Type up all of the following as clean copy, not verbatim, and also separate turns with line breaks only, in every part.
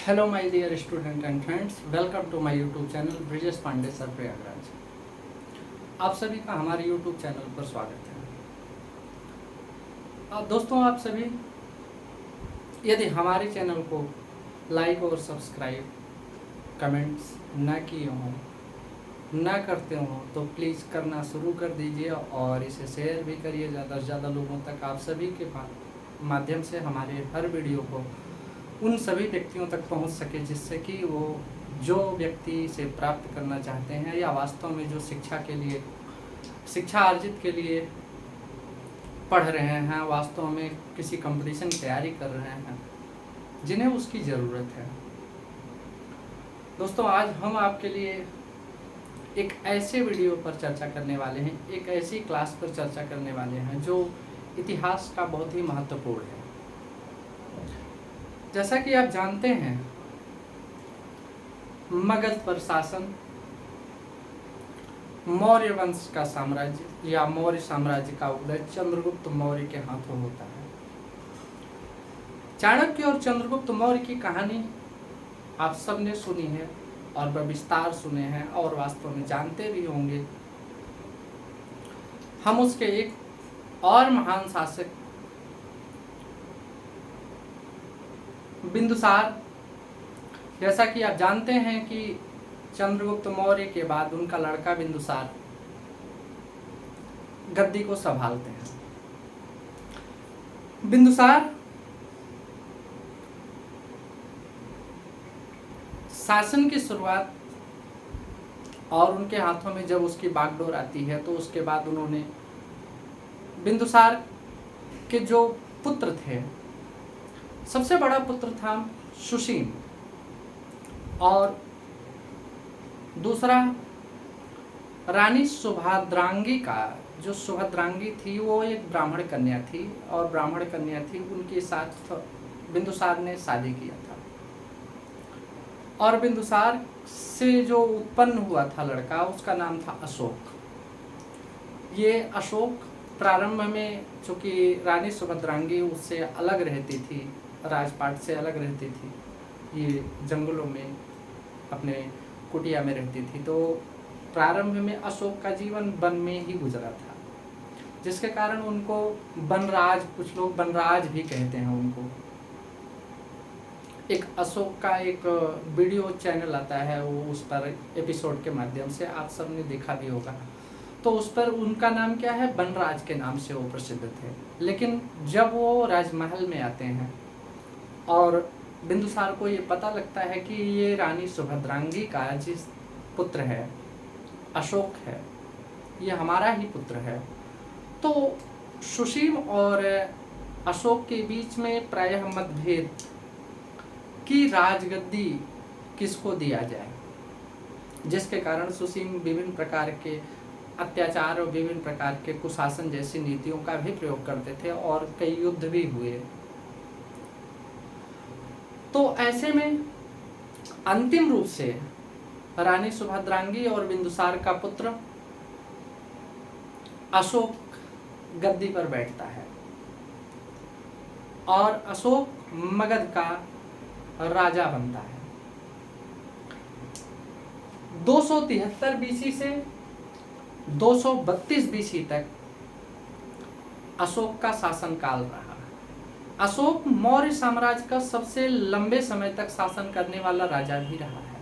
Hello my dear student and friends, welcome to my YouTube channel Brijesh Pandey sir Prayagraj. आप सभी का हमारे यूट्यूब चैनल पर स्वागत है। दोस्तों, आप सभी यदि हमारे चैनल को लाइक और सब्सक्राइब कमेंट्स न किए हों, न करते हों, तो प्लीज़ करना शुरू कर दीजिए और इसे शेयर भी करिए ज़्यादा से ज़्यादा लोगों तक। आप सभी के माध्यम से हमारे हर वीडियो को उन सभी व्यक्तियों तक पहुंच सके जिससे कि वो जो व्यक्ति इसे प्राप्त करना चाहते हैं या वास्तव में जो शिक्षा अर्जित के लिए पढ़ रहे हैं, वास्तव में किसी कंपटीशन की तैयारी कर रहे हैं, जिन्हें उसकी ज़रूरत है। दोस्तों, आज हम आपके लिए एक ऐसे वीडियो पर चर्चा करने वाले हैं, एक ऐसी क्लास पर चर्चा करने वाले हैं जो इतिहास का बहुत ही महत्वपूर्ण है। जैसा कि आप जानते हैं, मगध पर शासन मौर्य वंश का साम्राज्य या मौर्य साम्राज्य का उदय चंद्रगुप्त मौर्य के हाथों होता है। चाणक्य और चंद्रगुप्त मौर्य की कहानी आप सबने सुनी है और विस्तार सुने हैं और वास्तव में जानते भी होंगे। हम उसके एक और महान शासक बिंदुसार, जैसा कि आप जानते हैं कि चंद्रगुप्त मौर्य के बाद उनका लड़का बिंदुसार गद्दी को संभालते हैं। बिंदुसार शासन की शुरुआत और उनके हाथों में जब उसकी बागडोर आती है तो उसके बाद उन्होंने बिंदुसार के जो पुत्र थे, सबसे बड़ा पुत्र था सुसीम और दूसरा रानी सुभद्रांगी का। जो सुभद्रांगी थी वो एक ब्राह्मण कन्या थी और ब्राह्मण कन्या थी, उनके साथ बिंदुसार ने शादी किया था। और बिंदुसार से जो उत्पन्न हुआ था लड़का, उसका नाम था अशोक। ये अशोक प्रारंभ में, चूँकि रानी सुभद्रांगी उससे अलग रहती थी, राजपाट से अलग रहती थी, ये जंगलों में अपने कुटिया में रहती थी, तो प्रारंभ में अशोक का जीवन वन में ही गुजरा था, जिसके कारण उनको वनराज, कुछ लोग वनराज भी कहते हैं उनको। एक अशोक का एक वीडियो चैनल आता है, वो उस पर एपिसोड के माध्यम से आप सबने देखा भी होगा, तो उस पर उनका नाम क्या है, वनराज के नाम से वो प्रसिद्ध थे। लेकिन जब वो राजमहल में आते हैं और बिंदुसार को ये पता लगता है कि ये रानी सुभद्रांगी का जिस पुत्र है अशोक है, ये हमारा ही पुत्र है, तो सुसीम और अशोक के बीच में प्रायः मतभेद कि राजगद्दी किसको दिया जाए, जिसके कारण सुसीम विभिन्न प्रकार के अत्याचार और विभिन्न प्रकार के कुशासन जैसी नीतियों का भी प्रयोग करते थे और कई युद्ध भी हुए। तो ऐसे में अंतिम रूप से रानी सुभद्रांगी और बिंदुसार का पुत्र अशोक गद्दी पर बैठता है और अशोक मगध का राजा बनता है। 273 बीसी से 232 बीसी तक अशोक का शासन काल रहा। अशोक मौर्य साम्राज्य का सबसे लंबे समय तक शासन करने वाला राजा भी रहा है।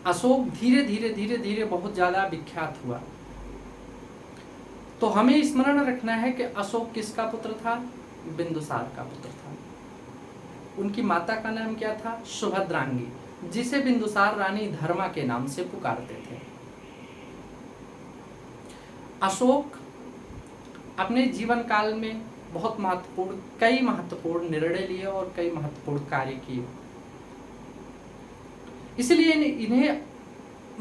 अशोक धीरे धीरे धीरे धीरे बहुत ज्यादा विख्यात हुआ। तो हमें स्मरण रखना है कि अशोक किसका पुत्र था, बिंदुसार का पुत्र था। उनकी माता का नाम क्या था, सुभद्रांगी, जिसे बिंदुसार रानी धर्मा के नाम से पुकारते थे। अशोक अपने जीवन काल में कई महत्वपूर्ण निर्णय लिए और कई महत्वपूर्ण कार्य किए, इसलिए इन्हें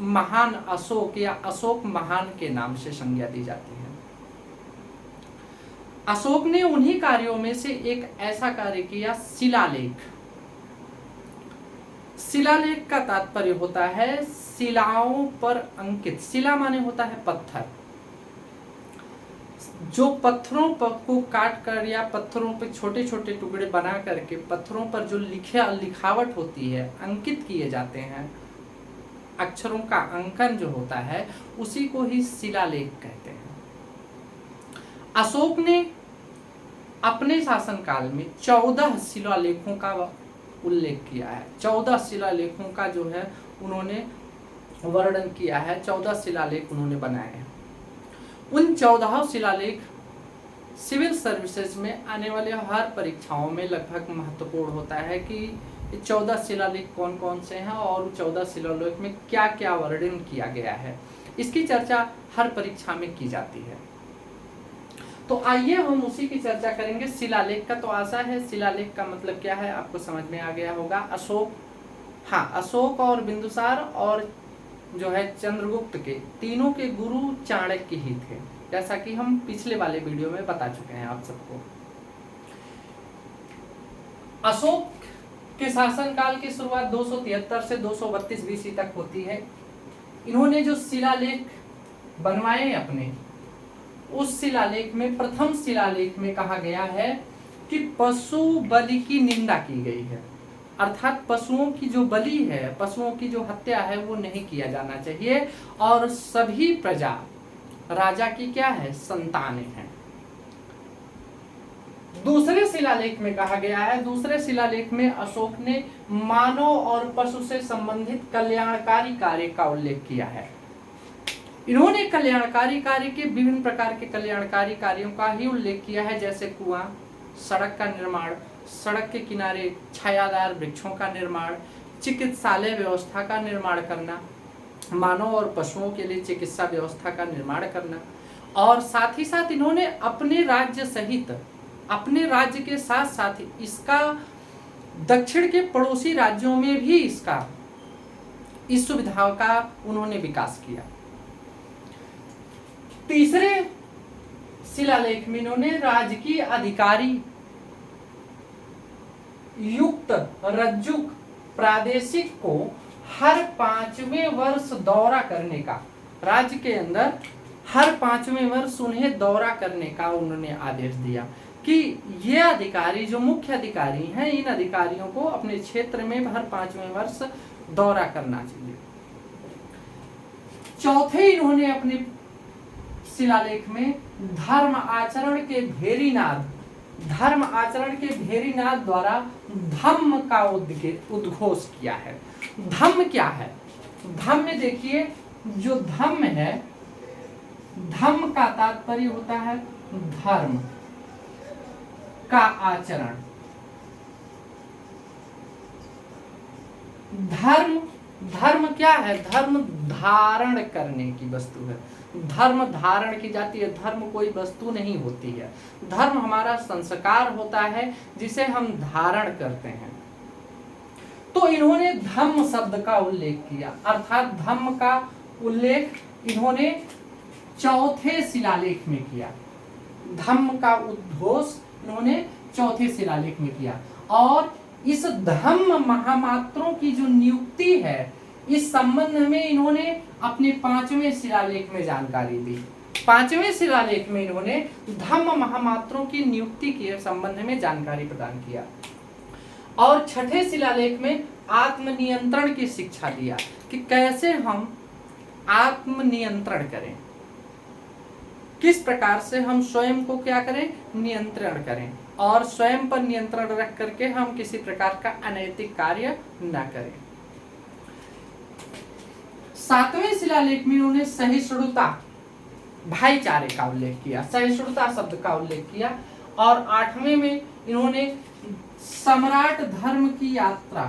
महान अशोक या अशोक महान के नाम से संज्ञा दी जाती है। अशोक ने उन्हीं कार्यों में से एक ऐसा कार्य किया, शिलालेख। शिलालेख का तात्पर्य होता है शिलाओं पर अंकित, शिला माने होता है पत्थर, जो पत्थरों पर को काट कर या पत्थरों पे छोटे छोटे टुकड़े बना करके पत्थरों पर जो लिखावट होती है, अंकित किए जाते हैं, अक्षरों का अंकन जो होता है, उसी को ही शिलालेख कहते हैं। अशोक ने अपने शासनकाल में 14 शिलालेखों का उल्लेख किया है। 14 शिलालेखों का जो है उन्होंने वर्णन किया है, 14 शिलालेख उन्होंने बनाए हैं। उन 14 शिलालेख सिविल सर्विसेज में आने वाले हर परीक्षाओं में लगभग महत्वपूर्ण होता है कि ये 14 शिलालेख कौन कौन से हैं और 14 शिलालेख में क्या क्या वर्णन किया गया है, इसकी चर्चा हर परीक्षा में की जाती है। तो आइए हम उसी की चर्चा करेंगे। शिलालेख का तो आशा है शिलालेख का मतलब क्या है आपको समझ में आ गया होगा। अशोक और बिंदुसार और जो है चंद्रगुप्त के तीनों के गुरु चाणक्य ही थे, जैसा कि हम पिछले वाले वीडियो में बता चुके हैं आप सबको। अशोक के शासनकाल की शुरुआत 273 से 232 बीसी तक होती है। इन्होंने जो शिलालेख बनवाए अपने, उस शिलालेख में प्रथम शिलालेख में कहा गया है कि पशु बलि की निंदा की गई है, अर्थात पशुओं की जो बलि है, पशुओं की जो हत्या है वो नहीं किया जाना चाहिए और सभी प्रजा राजा की क्या है, संतानें हैं। दूसरे शिलालेख में कहा गया है, दूसरे शिलालेख में अशोक ने मानव और पशु से संबंधित कल्याणकारी कार्य का उल्लेख किया है। इन्होंने कल्याणकारी कार्य के विभिन्न प्रकार के कल्याणकारी कार्यों का ही उल्लेख किया है, जैसे कुआं, सड़क का निर्माण, सड़क के किनारे छायादार वृक्षों का निर्माण, चिकित्सालय व्यवस्था का निर्माण करना, मानव और पशुओं के लिए चिकित्सा व्यवस्था का निर्माण करना, और साथ ही साथ इन्होंने अपने राज्य सहित अपने राज्य के साथ साथ इसका दक्षिण के पड़ोसी राज्यों में भी इस सुविधाओं का उन्होंने विकास किया। तीसरे शिलालेख में इन्होंने राजकीय अधिकारी युक्त रज्जुक प्रादेशिक को हर 5वें वर्ष दौरा करने का, राज्य के अंदर हर 5वें वर्ष उन्हें दौरा करने का उन्होंने आदेश दिया कि ये अधिकारी जो मुख्य अधिकारी हैं, इन अधिकारियों को अपने क्षेत्र में हर 5वें वर्ष दौरा करना चाहिए। चौथे इन्होंने अपने शिलालेख में धर्म आचरण के भेरीनाद द्वारा धम्म का उद्घोष किया है। धम्म क्या है? धम्म में देखिए, जो धम्म है, धम्म का तात्पर्य होता है धर्म का आचरण। धर्म क्या है? धर्म धारण करने की वस्तु है। धर्म धारण की जाती है, धर्म कोई वस्तु नहीं होती है। धर्म हमारा संस्कार होता है जिसे हम धारण करते हैं। तो इन्होंने धम्म शब्द का उल्लेख किया, अर्थात धम्म का उल्लेख इन्होंने चौथे शिलालेख में किया। धम्म का उद्घोष इन्होंने चौथे शिलालेख में किया। और इस धम्म महामात्रों की जो नियुक्ति है, इस संबंध में इन्होंने अपने 5वें शिलालेख में जानकारी दी। 5वें शिलालेख में इन्होंने धम्म महामात्रों की नियुक्ति के संबंध में जानकारी प्रदान किया। और 6ठे शिलालेख में आत्मनियंत्रण की शिक्षा दिया कि कैसे हम आत्मनियंत्रण करें, किस प्रकार से हम स्वयं को क्या करें, नियंत्रण करें, और स्वयं पर नियंत्रण रख करके हम किसी प्रकार का अनैतिक कार्य न करें। 7वें शिलालेख में उन्होंने सहिष्णुता, भाईचारे का उल्लेख किया, सहिष्णुता शब्द का उल्लेख किया। और 8वें में इन्होंने सम्राट धर्म की यात्रा,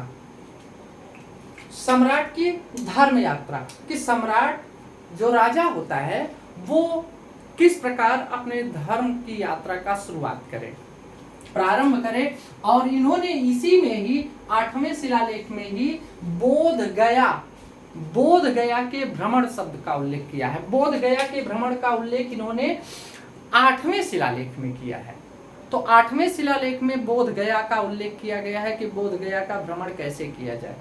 सम्राट की धर्म यात्रा, कि सम्राट जो राजा होता है वो किस प्रकार अपने धर्म की यात्रा का शुरुआत करे, प्रारंभ करे। और इन्होंने इसी में ही 8वें शिलालेख में ही बोध गया के भ्रमण शब्द का उल्लेख किया है। बोध गया के भ्रमण का उल्लेख इन्होंने 8वें शिलालेख में किया है। तो 8वें शिलालेख में बोध गया का उल्लेख किया गया है कि बोध गया का भ्रमण कैसे किया जाए,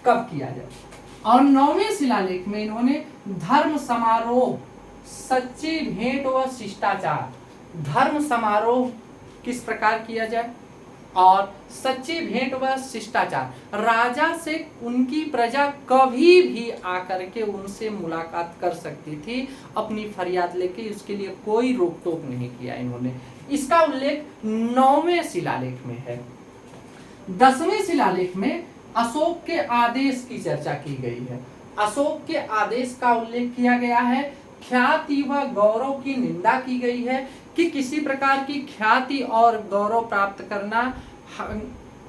कब किया जाए। और 9वें शिलालेख में इन्होंने धर्म समारोह सच्ची भेंट व शिष्टाचार, धर्म समारोह किस प्रकार किया जाए, और सच्ची भेंट व शिष्टाचार, राजा से उनकी प्रजा कभी भी आकर के उनसे मुलाकात कर सकती थी, अपनी फरियाद लेके, उसके लिए कोई रोक टोक नहीं किया इन्होंने। इसका उल्लेख 9वें शिलालेख में है। 10वें शिलालेख में अशोक के आदेश की चर्चा की गई है। अशोक के आदेश का उल्लेख किया गया है, ख्याति व गौरव की निंदा की गई है कि किसी प्रकार की ख्याति और गौरव प्राप्त करना,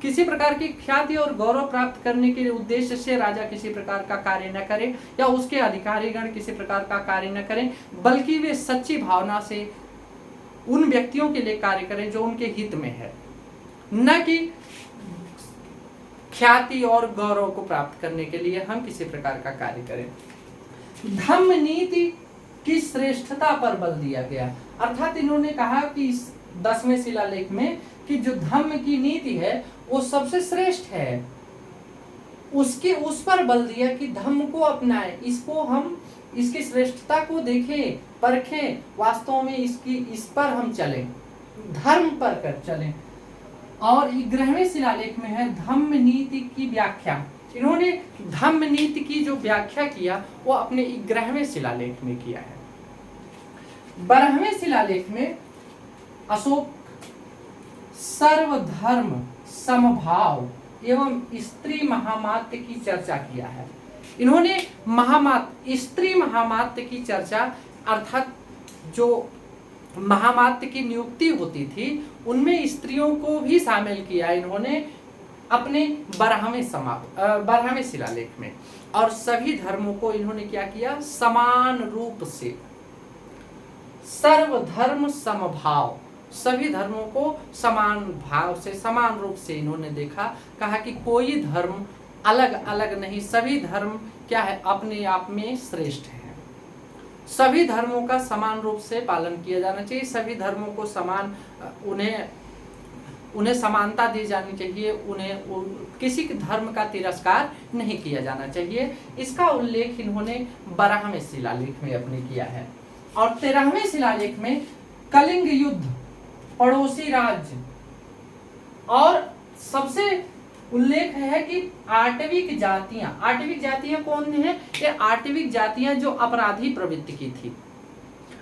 किसी प्रकार की ख्याति और गौरव प्राप्त करने के उद्देश्य से राजा किसी प्रकार का कार्य न करे या उसके अधिकारीगण किसी प्रकार का कार्य न करें, बल्कि वे सच्ची भावना से उन व्यक्तियों के लिए कार्य करें जो उनके हित में है, न कि ख्याति और गौरव को प्राप्त करने के लिए हम किसी प्रकार का कार्य करें। धम्म नीति की श्रेष्ठता पर बल दिया गया, अर्थात इन्होंने कहा कि इस 10वें शिलालेख में कि जो धम्म की नीति है वो सबसे श्रेष्ठ है, उसके उस पर बल दिया कि धम्म को अपनाएं, इसको हम इसकी श्रेष्ठता को देखें, परखें, वास्तव में इस पर हम चलें, धर्म पर कर चलें। और 11वें शिलालेख में है धम्म नीति की व्याख्या। इन्होंने धम्म नीति की जो व्याख्या किया वो अपने 11वें शिलालेख में किया है। 12वें शिलालेख में अशोक सर्वधर्म समभाव एवं स्त्री महामात्य की चर्चा किया है। इन्होंने स्त्री महामात्य की चर्चा, अर्थात जो महामात्य की नियुक्ति होती थी उनमें स्त्रियों को भी शामिल किया इन्होंने अपने 12वें शिलालेख में। और सभी धर्मों को इन्होंने क्या किया, समान रूप से, सर्वधर्म समभाव, सभी धर्मों को समान भाव से, समान रूप से इन्होंने देखा, कहा कि कोई धर्म अलग अलग नहीं, सभी धर्म क्या है, अपने आप में श्रेष्ठ है। सभी धर्मों का समान रूप से पालन किया जाना चाहिए, सभी धर्मों को समान, उन्हें समानता दी जानी चाहिए, किसी धर्म का तिरस्कार नहीं किया जाना चाहिए। इसका उल्लेख इन्होंने 12वें शिलालेख में अपने किया है। और 13वें शिलालेख में कलिंग युद्ध, पड़ोसी राज्य, और सबसे उल्लेख है कि आटविक जातियां कौन है, ये आटविक जातियां जो अपराधी प्रवृत्ति की थी,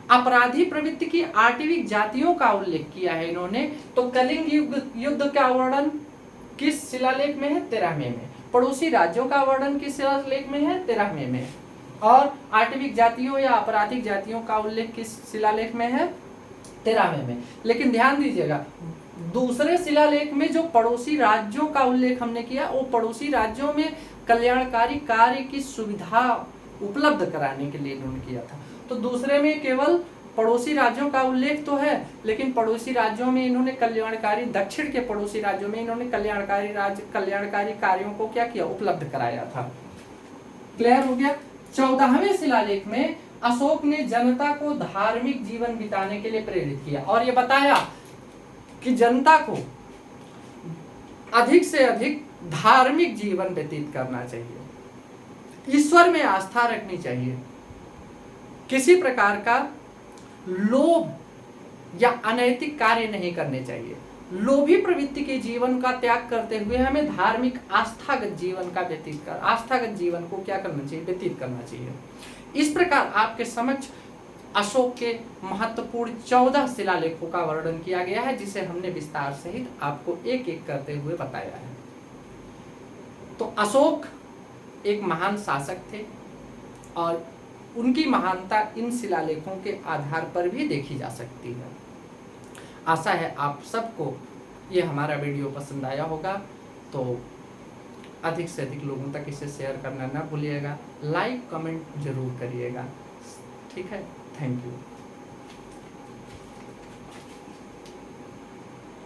अपराधी प्रवृत्ति की आटविक जातियों का उल्लेख किया है इन्होंने। तो कलिंग युद्ध का वर्णन किस शिलालेख में है, 13वें में। पड़ोसी राज्यों का वर्णन किस शिलालेख में है, 13वें में। और आटविक जातियों या आपराधिक जातियों का उल्लेख किस शिलालेख में है, 13वें में। लेकिन ध्यान दीजिएगा, दूसरे शिलालेख में जो पड़ोसी राज्यों का उल्लेख हमने किया वो पड़ोसी राज्यों में कल्याणकारी कार्य की सुविधा उपलब्ध कराने के लिए इन्होंने किया था। तो दूसरे में केवल पड़ोसी राज्यों का उल्लेख तो है, लेकिन पड़ोसी राज्यों में इन्होंने कल्याणकारी, दक्षिण के पड़ोसी राज्यों में इन्होंने कल्याणकारी कार्यों को क्या किया, उपलब्ध कराया था। क्लियर हो गया। 14वें शिलालेख में अशोक ने जनता को धार्मिक जीवन बिताने के लिए प्रेरित किया और ये बताया कि जनता को अधिक से अधिक धार्मिक जीवन व्यतीत करना चाहिए, ईश्वर में आस्था रखनी चाहिए, किसी प्रकार का लोभ या अनैतिक कार्य नहीं करने चाहिए। लोभी प्रवृत्ति के जीवन का त्याग करते हुए हमें धार्मिक आस्थागत जीवन का आस्थागत जीवन को क्या करना चाहिए, व्यतीत करना चाहिए। इस प्रकार आपके समक्ष अशोक के महत्वपूर्ण 14 शिलालेखों का वर्णन किया गया है, जिसे हमने विस्तार सहित आपको एक एक करते हुए बताया है। तो अशोक एक महान शासक थे और उनकी महानता इन शिलालेखों के आधार पर भी देखी जा सकती है। आशा है आप सबको ये हमारा वीडियो पसंद आया होगा, तो अधिक से अधिक लोगों तक इसे शेयर करना ना भूलिएगा, लाइक कमेंट जरूर करिएगा। ठीक है, थैंक यू।